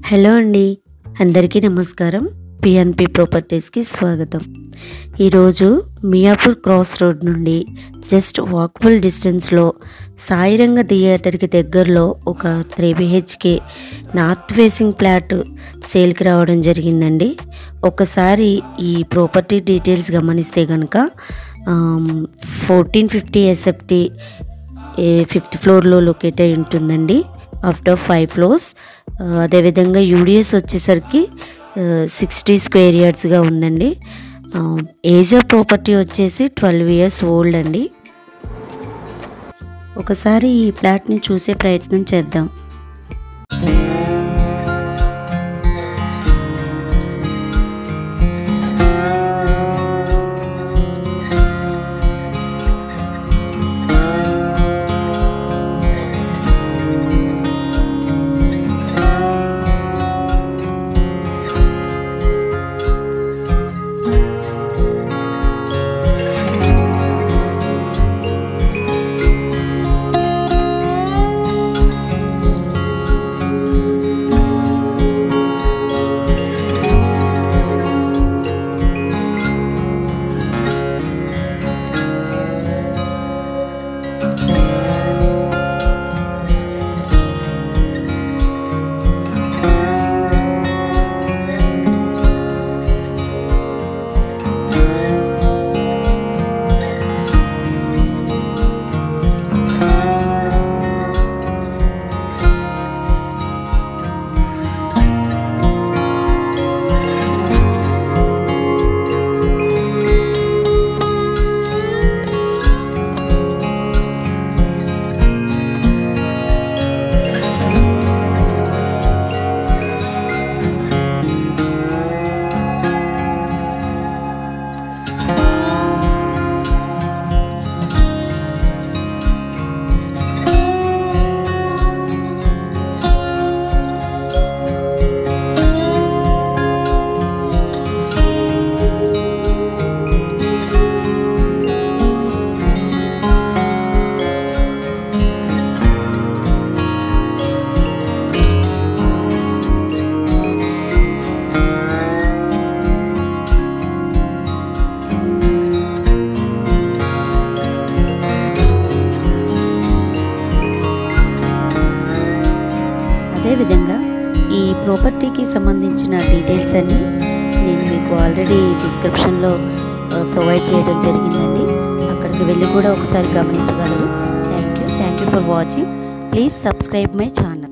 Hello అండి, అందరికీ నమస్కారం. పిఎన్పి ప్రాపర్టీస్కి స్వాగతం. ఈరోజు మియాపూర్ క్రాస్ రోడ్ నుండి జస్ట్ వాకబుల్ డిస్టెన్స్లో సాయిరంగ థియేటర్కి దగ్గరలో ఒక 3 BHK నార్త్ ఫేసింగ్ ఫ్లాట్ సేల్కి రావడం జరిగిందండి. ఒకసారి ఈ ప్రాపర్టీ డీటెయిల్స్ గమనిస్తే కనుక 1450 SFT 5th ఫ్లోర్లో లొకేట్ అయి ఉంటుందండి. After 5 floors. అదేవిధంగా యూడిఎస్ వచ్చేసరికి 60 square yardsగా ఉందండి. ఏజ్ ఆఫ్ ప్రాపర్టీ వచ్చేసి 12 years ఓల్డ్ అండి. ఒకసారి ఈ ఫ్లాట్ని చూసే ప్రయత్నం చేద్దాం. అదేవిధంగా ఈ ప్రాపర్టీకి సంబంధించిన డీటెయిల్స్ అన్నీ నేను మీకు ఆల్రెడీ డిస్క్రిప్షన్లో ప్రొవైడ్ చేయడం జరిగిందండి. అక్కడికి వెళ్ళి కూడా ఒకసారి గమనించగలరు. Thank you for watching. Please subscribe my channel.